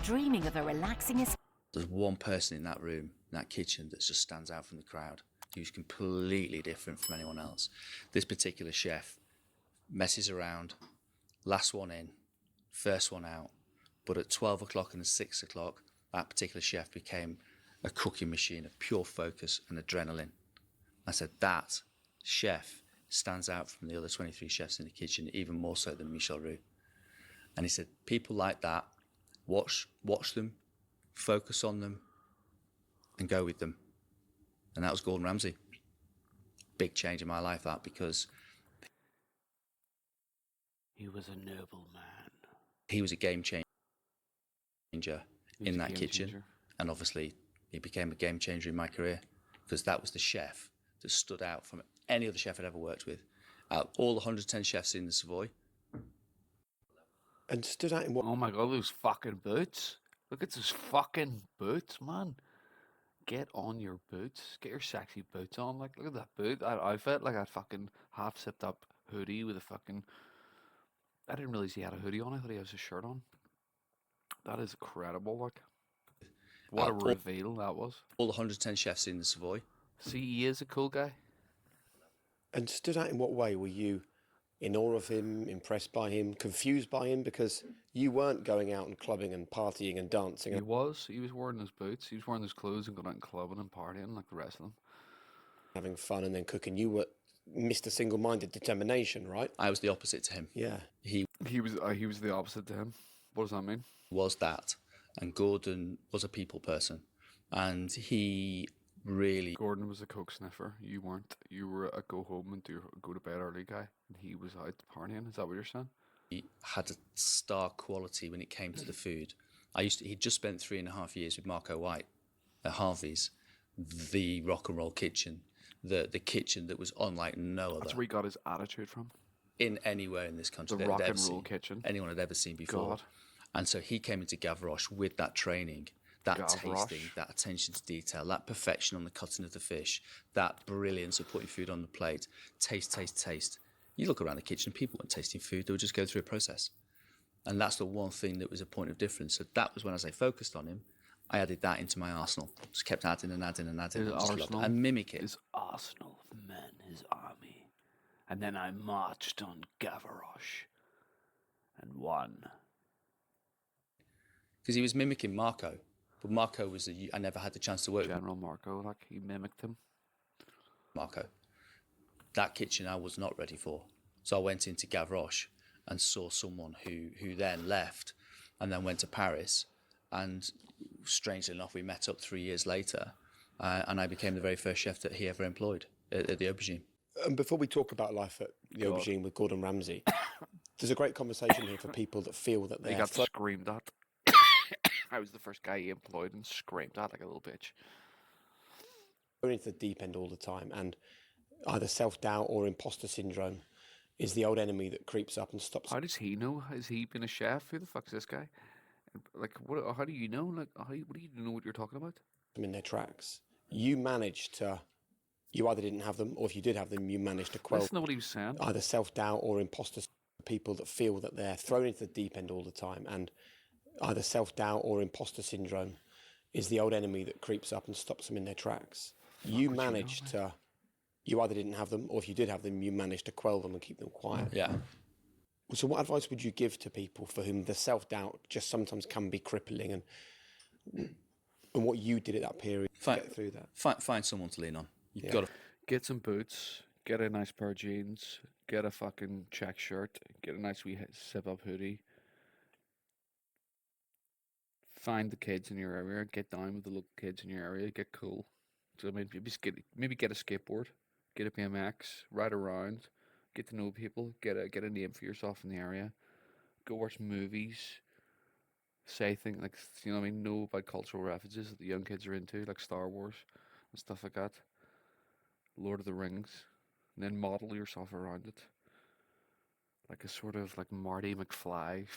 dreaming of a relaxing escape. There's one person in that room, in that kitchen, that just stands out from the crowd. Who's completely different from anyone else. This particular chef messes around, last one in, first one out. But at 12 o'clock and 6 o'clock, that particular chef became a cooking machine of pure focus and adrenaline. I said, that chef stands out from the other 23 chefs in the kitchen, even more so than Michel Roux. And he said, people like that, watch them, focus on them, and go with them. And that was Gordon Ramsay. Big change in my life, that, because he was a noble man. He was a game changer in that kitchen. And obviously, he became a game changer in my career, because that was the chef that stood out from any other chef I'd ever worked with. All the 110 chefs in the Savoy. And stood out in what? Oh my God, those fucking boots. Look at those fucking boots, man. Get on your boots. Get your sexy boots on. Like, look at that boot, that outfit. Like that fucking half-zipped up hoodie with a fucking... I didn't realize he had a hoodie on. I thought he had a shirt on. That is incredible, like. What a reveal that was. All the 110 chefs in the Savoy. See, he is a cool guy. And stood out in what way? Were you in awe of him, impressed by him, confused by him? Because you weren't going out and clubbing and partying and dancing. He was wearing his boots, he was wearing his clothes and going out and clubbing and partying like the rest of them. Having fun and then cooking. You were Mr. Single-Minded Determination, right? I was the opposite to him. Yeah. He was the opposite to him. What does that mean? Was that. And Gordon was a people person. And he really... Gordon was a coke sniffer. You weren't. You were a go home and go to bed early guy. And he was out partying. Is that what you're saying? He had a star quality when it came to the food. He'd just spent 3.5 years with Marco White at Harvey's, the rock and roll kitchen, the kitchen that was unlike no other. That's where he got his attitude from. In anywhere in this country. The rock and roll kitchen. Anyone had ever seen before. God. And so he came into Gavroche with that training, that Gavroche. tasting, that attention to detail, that perfection on the cutting of the fish, that brilliance of putting food on the plate. Taste, taste, taste. You look around the kitchen, people weren't tasting food, they were just going through a process. And that's the one thing that was a point of difference. So that was when, as I focused on him, I added that into my arsenal. Just kept adding and adding and adding. His arsenal. And mimic it. His arsenal of men, his army. And then I marched on Gavroche and won. Because he was mimicking Marco. But Marco was I never had the chance to work with General Marco, like he mimicked him. Marco. That kitchen I was not ready for. So I went into Gavroche and saw someone who then left and then went to Paris. And strangely enough, we met up 3 years later and I became the very first chef that he ever employed at the Aubergine. And before we talk about life at the Aubergine with Gordon Ramsay, there's a great conversation here for people that feel that they got screamed at. I was the first guy he employed and screamed at like a little bitch. Going into the deep end all the time, and either self-doubt or imposter syndrome is the old enemy that creeps up and stops. How does he know? Has he been a chef? Who the fuck's this guy? Like, what? How do you know? Like, what do you know what you're talking about? Them in their tracks. You managed to. You either didn't have them, or if you did have them, you managed to quell. Listen to what he was saying. Either self-doubt or imposter. People that feel that they're thrown into the deep end all the time, and either self-doubt or imposter syndrome is the old enemy that creeps up and stops them in their tracks. You managed to. You either didn't have them, or if you did have them, you managed to quell them and keep them quiet. Yeah. So what advice would you give to people for whom the self-doubt just sometimes can be crippling, and what you did at that period to get through that? Find someone to lean on. You've got to get some boots, get a nice pair of jeans, get a fucking check shirt, get a nice wee zip-up hoodie. Find the kids in your area, get down with the local kids in your area, get cool. So maybe get a skateboard, get a BMX, ride around, get to know people, get a name for yourself in the area, go watch movies, say things like, you know what I mean, know about cultural references that the young kids are into, like Star Wars and stuff like that, Lord of the Rings, and then model yourself around it. Like a sort of like Marty McFly,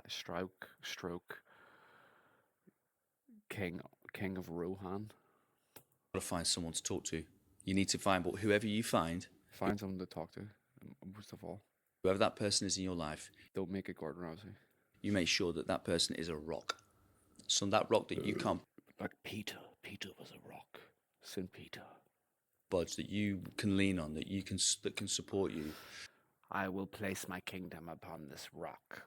stroke, king of Rohan. to find someone to talk to. You need to find, but whoever you find someone to talk to, most of all. Whoever that person is in your life, Don't make it Gordon Ramsay. you make sure that that person is a rock. So that rock that you can't Like Peter. Peter was a rock. St. Peter. budge, that you can lean on, that can support you. I will place my kingdom upon this rock.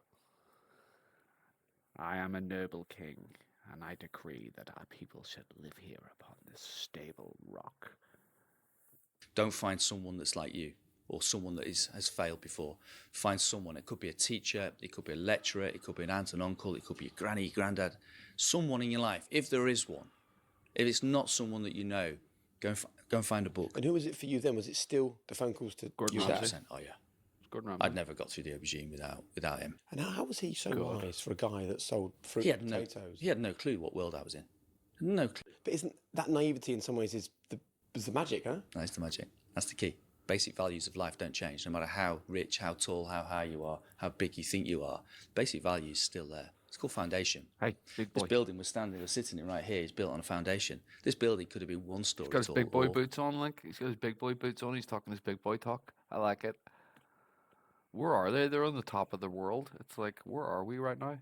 I am a noble king, and I decree that our people should live here upon this stable rock. Don't find someone that's like you or someone that has failed before. Find someone. It could be a teacher, it could be a lecturer, it could be an aunt and uncle, it could be a granny, granddad, someone in your life, if there is one. If it's not someone that you know, go and find a book. And who was it for you then? Was it still the phone calls to Gordon your Ramsay. dad? 100%. Oh yeah. Gordon Ramsay. I'd never got through the aubergine without him. And how was he so wise for a guy that sold fruit He and had potatoes? he had no clue what world I was in. No clue. But isn't that naivety in some ways is the magic, huh? That's the magic. That's the key. Basic values of life don't change, no matter how rich, how tall, how high you are, how big you think you are. Basic values still there. It's called foundation. Hey, big boy. This building we're sitting in right here is built on a foundation. This building could have been one story He's got his tall. big boy or- boots on, like. He's got his big boy boots on. He's talking his big boy talk. I like it. Where are they? They're on the top of the world. It's like, where are we right now?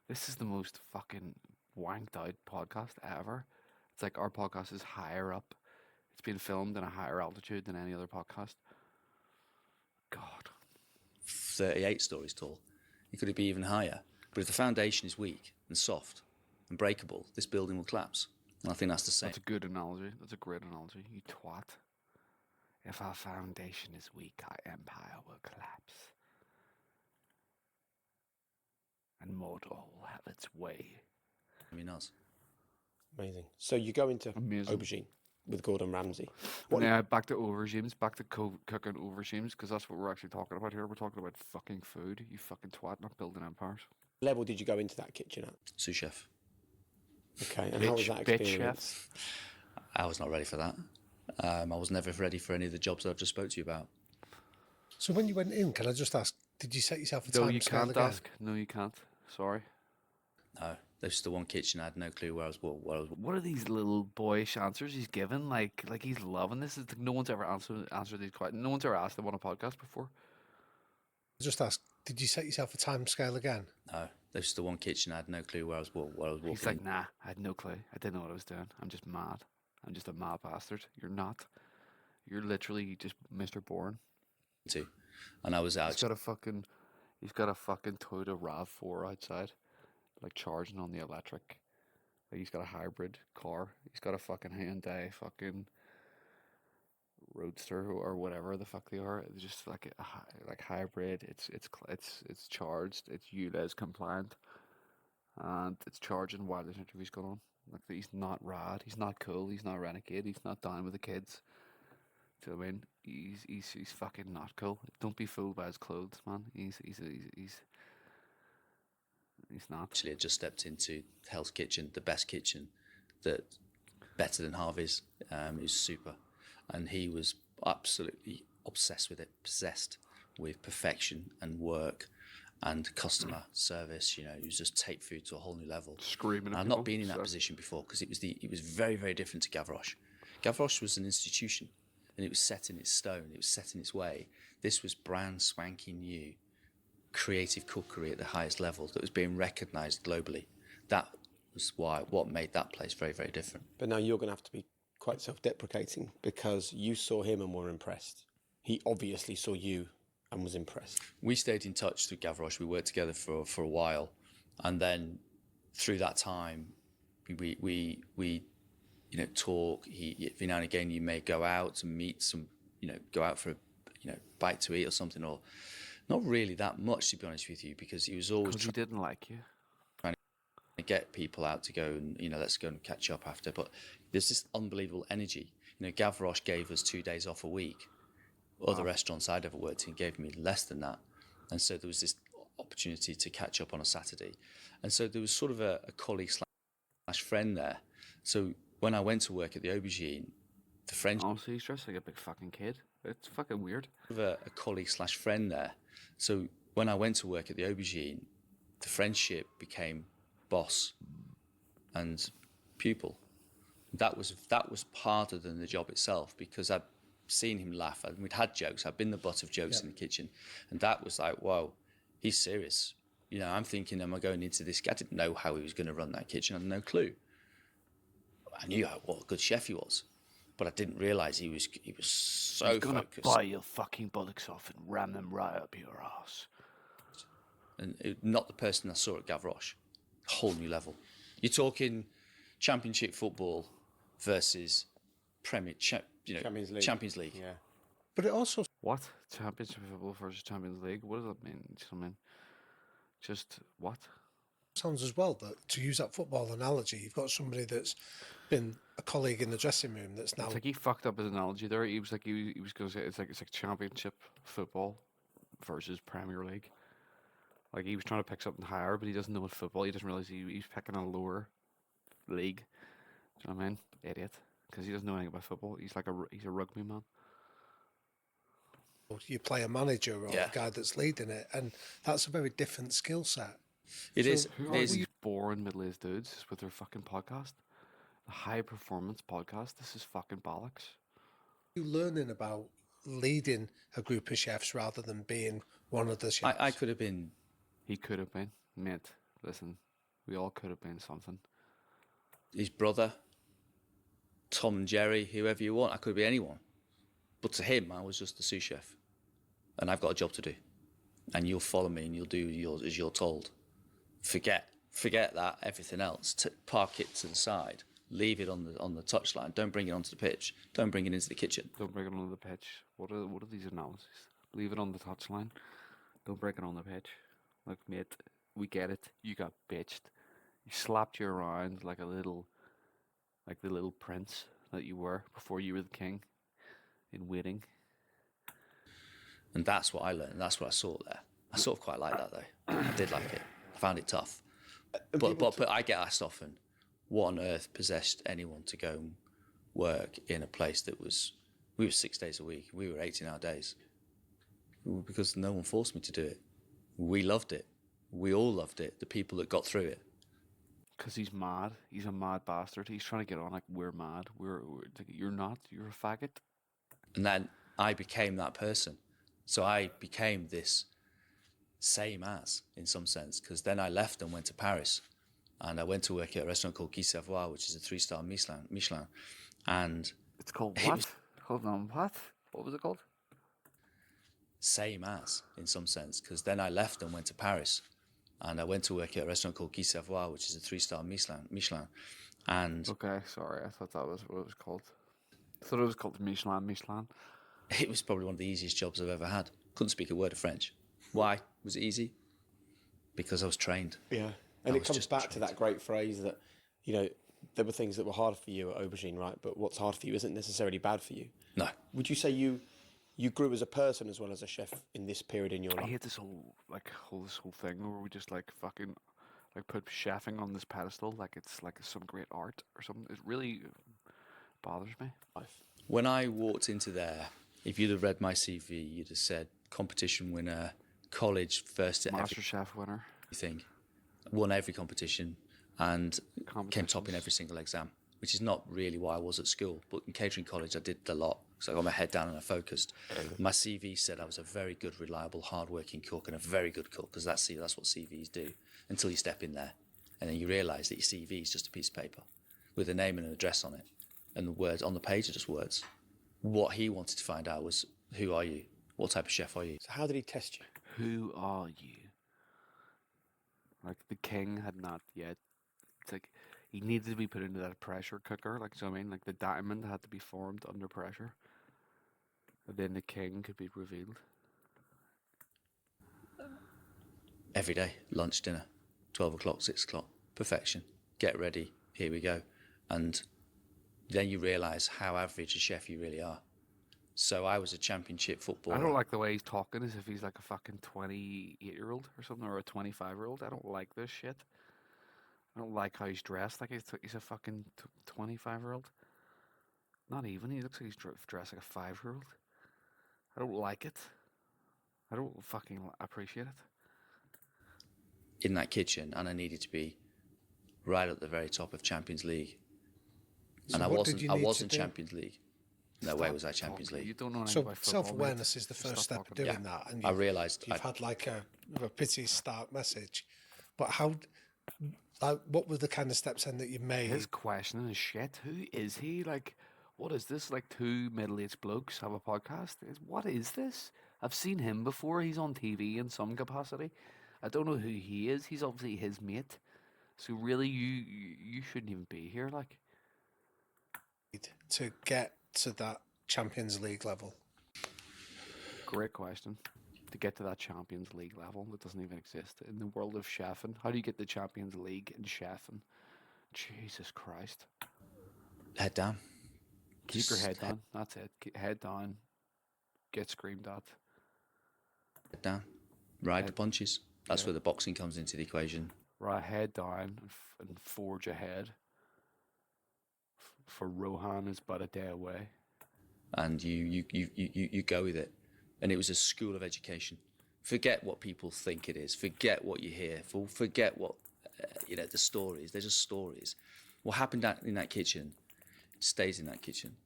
This is the most fucking wanked out podcast ever. It's like our podcast is higher up. It's been filmed in a higher altitude than any other podcast. God. 38 stories tall. It could be even higher. But if the foundation is weak and soft and breakable, this building will collapse. And I think that's the same. That's a good analogy. That's a great analogy. You twat. If our foundation is weak, our empire will collapse. And Mordor will have its way. I mean, us. Amazing. So you go into Amazing. aubergine with Gordon Ramsay. Now back to aubergines, back to cooking aubergines, because that's what we're actually talking about here. We're talking about fucking food. You fucking twat, not building empires. level did you go into that kitchen at? Sous chef. Okay, and how was that Bitch experience? I was not ready for that. I was never ready for any of the jobs that I've just spoke to you about. So when you went in, can I just ask, did you set yourself a No, time you scale can't again? ask. No, you can't. Sorry. No, this is the one kitchen I had no clue where I was. What are these little boyish answers he's given? Like he's loving this. It's like no one's ever answered these questions. No one's ever asked him on a podcast before. Just ask, did you set yourself a time scale again? No, this is the one kitchen I had no clue where I was walking. He's like, nah, I had no clue. I didn't know what I was doing. I'm just mad. I'm just a mad bastard. You're not. You're literally just Mr. Bourne. into. And I was out. He's got a fucking Toyota RAV4 outside, like charging on the electric. Like he's got a hybrid car. He's got a fucking Hyundai fucking Roadster or whatever the fuck they are. It's just like like hybrid. It's charged. It's ULEZ compliant, and it's charging while this interview's going on. Like he's not rad. He's not cool. He's not renegade. He's not down with the kids. Do you know what I mean? He's fucking not cool. Don't be fooled by his clothes, man. He's not. Actually, I just stepped into Hell's Kitchen, the best kitchen, that better than Harvey's. It was super, and he was absolutely obsessed with it, possessed with perfection and work and customer service. You know, he was just take food to a whole new level. Screaming at I've people, not been in that so- position before because it was very, very different to Gavroche. Gavroche was an institution, and it was set in its stone. It was set in its way. This was brand spanking new, creative cookery at the highest level that was being recognised globally. That was what made that place very, very different. But now you're going to have to be quite self-deprecating because you saw him and were impressed. He obviously saw you and was impressed. We stayed in touch through Gavroche. We worked together for a while, and then through that time, we talk. Every now and again, you may go out and meet some, go out for a bite to eat or something, or not really that much, to be honest with you, because he was always Because he didn't like you. trying to get people out to go and let's go and catch up after. But there's this unbelievable energy. Gavroche gave us 2 days off a week. Other restaurants I'd ever worked in gave me less than that, and so there was this opportunity to catch up on a Saturday, and so there was sort of a colleague slash friend there. So when I went to work at the Aubergine, the friendship Honestly, he's dressed like a big fucking kid. It's fucking weird. of a colleague slash friend there. So when I went to work at the Aubergine, the friendship became boss and pupil. That was harder than the job itself, because I'd seen him laugh and we'd had jokes. I'd been the butt of jokes in the kitchen, and that was like, wow, he's serious. You know, I'm thinking, am I going into this? I didn't know how he was going to run that kitchen. I had no clue. I knew what a good chef he was, but I didn't realise he was so He's gonna focused. buy your fucking bullocks off and ram them right up your ass. And not the person I saw at Gavroche. Whole new level. You're talking Championship football versus Champions League. Yeah. But it also What? Championship football versus Champions League? What does that mean? Just what? sounds as well that, to use that football analogy, you've got somebody that's been a colleague in the dressing room that's now It's like he fucked up his analogy there. He was going to say it's like Championship football versus Premier League. Like he was trying to pick something higher, but he doesn't know what football. He doesn't realize he's picking a lower league. Do you know what I mean? Idiot. Because he doesn't know anything about football. He's a rugby man. you play a manager or Yeah. a guy that's leading it, and that's a very different skill set. It So is. Who It are is. these boring middle-aged dudes with their fucking podcast? The high performance podcast. This is fucking bollocks. You learning about leading a group of chefs rather than being one of the chefs. I could have been. He could have been, mate. Listen, we all could have been something. His brother, Tom and Jerry, whoever you want. I could be anyone. But to him, I was just the sous chef. And I've got a job to do. And you'll follow me and you'll do yours as you're told. Forget that, everything else. Park it to the side. Leave it on the touchline. Don't bring it onto the pitch. Don't bring it into the kitchen. Don't break it on the pitch. What are these analyses? Leave it on the touchline. Don't break it on the pitch. Look, mate, we get it. You got bitched. You slapped you around like the little prince that you were before you were the king in waiting. And that's what I learned. That's what I saw there. I sort of quite like that, though. I did like it. I found it tough. But I get asked often, what on earth possessed anyone to go and work in a place that we were 6 days a week. We were 18-hour days. Because no one forced me to do it. We loved it. We all loved it. The people that got through it. Because he's mad. He's a mad bastard. He's trying to get on like we're mad. We're like, you're not. You're a faggot. And then I became that person. So I became this same as, in some sense, because then I left and went to Paris. And I went to work at a restaurant called Guy Savoy, which is a 3-star Michelin. And It's called It what? was- Hold on, what? What was it called? same as, in some sense, because then I left and went to Paris. And I went to work at a restaurant called Guy Savoy, which is a 3-star Michelin. And Okay, sorry. I thought that was what it was called. I thought it was called Michelin. it was probably one of the easiest jobs I've ever had. Couldn't speak a word of French. Why was it easy? Because I was trained. Yeah. And I it was comes just back to trained. that great phrase that, you know, there were things that were hard for you at Aubergine, right? But what's hard for you isn't necessarily bad for you. No. Would you say you grew as a person as well as a chef in this period in your I life? hate this whole thing where we just like fucking like put chefing on this pedestal like it's like some great art or something. It really bothers me. When I walked into there, if you'd have read my CV, you'd have said competition winner, college first at Master Chef winner. everything, won every competition, and came top in Competitions. every single exam, which is not really what I was at school. But in catering college, I did a lot. So I got my head down and I focused. My CV said I was a very good, reliable, hard-working cook and a very good cook, because that's what CVs do, until you step in there. And then you realise that your CV is just a piece of paper with a name and an address on it. And the words on the page are just words. What he wanted to find out was, who are you? What type of chef are you? So how did he test you? Who are you? Like the king had not yet. It's like he needed to be put into that pressure cooker. Like, so I mean, like the diamond had to be formed under pressure. And then the king could be revealed. Every day, lunch, dinner, 12 o'clock, 6 o'clock, perfection. Get ready, here we go. And then you realise how average a chef you really are. So I was a championship footballer. I don't like the way he's talking as if he's like a fucking 28-year-old or something, or a 25-year-old. I don't like this shit. I don't like how he's dressed. Like he's a fucking 25-year-old. Not even. He looks like he's dressed like a 5-year-old. I don't like it. I don't fucking appreciate it. in that kitchen, and I needed to be right at the very top of Champions League. So And I what did wasn't. you I need to wasn't do? Champions League. No way Stop was that Champions talking. You League. don't know anything So about football, mate. self-awareness is the Just first stop step of talking. doing Yeah. that, and I realised you've had like a pretty stark message. But how, like, what were the kind of steps then that you made? His questioning is shit. Who is he? Like, what is this? Like, two middle-aged blokes have a podcast? What is this? I've seen him before. He's on TV in some capacity. I don't know who he is. He's obviously his mate. So really, you shouldn't even be here. Like, To get to that Champions League level? great question. To get to that Champions League level that doesn't even exist in the world of chefing. How do you get the Champions League in chefing? Jesus Christ. Head down. Keep your Just head down. That's it. Head down. Get screamed at. Head down. Ride the Head- punches. That's yeah. where the boxing comes into the equation. Right, head down and forge ahead. For Rohan is but a day away. And you go with it. And it was a school of education. Forget what people think it is. Forget what you hear. Forget what, the stories. They're just stories. What happened in that kitchen stays in that kitchen.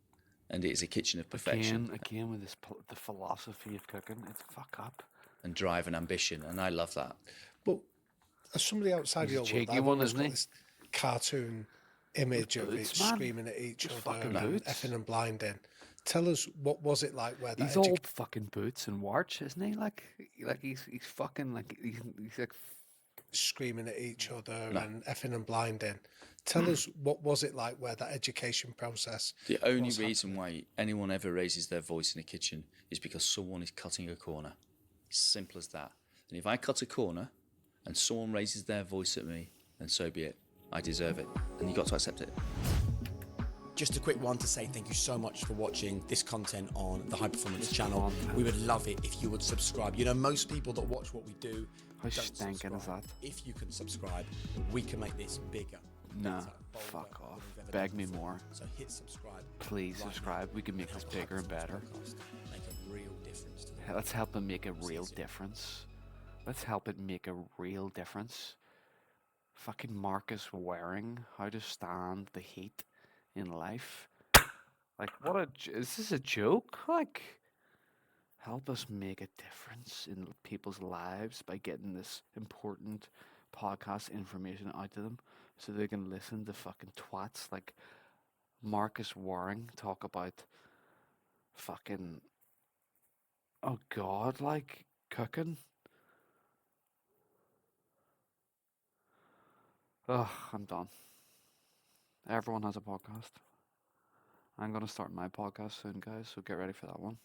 And it is a kitchen of perfection. Again with this the philosophy of cooking. It's fuck up. And drive and ambition. And I love that. But as somebody outside He's a of your world, cheeky I've one, almost isn't got he? this cartoon image of boots, it man. screaming at each Just other fucking and boots. effing and blinding. Tell us, what was it like where that He's all fucking boots and warts, isn't he? Like he's fucking like he's like screaming at each other and effing and blinding? Tell us, what was it like where that education process? The only was reason why anyone ever raises their voice in a kitchen is because someone is cutting a corner. Simple as that. And if I cut a corner and someone raises their voice at me, then so be it. I deserve it. And you've got to accept it. Just a quick one to say thank you so much for watching this content on the High Performance channel. We would love it if you would subscribe. You know, most people that watch what we do How don't stinking is subscribe. that? If you can subscribe, we can make this bigger. Nah, better, bolder fuck than off. we've ever Beg done me before. more. So hit subscribe. Please right subscribe. now. We can make this Help the High bigger and better. Performance Podcast make a real difference to the Let's help him make a real See you soon. difference. Let's help it make a real difference. Fucking Marcus Waering, how to stand the heat in life. Like, is this a joke? Like, help us make a difference in people's lives by getting this important podcast information out to them so they can listen to fucking twats like Marcus Waring talk about fucking, oh God, like cooking. Ugh, I'm done. Everyone has a podcast. I'm going to start my podcast soon, guys, so get ready for that one.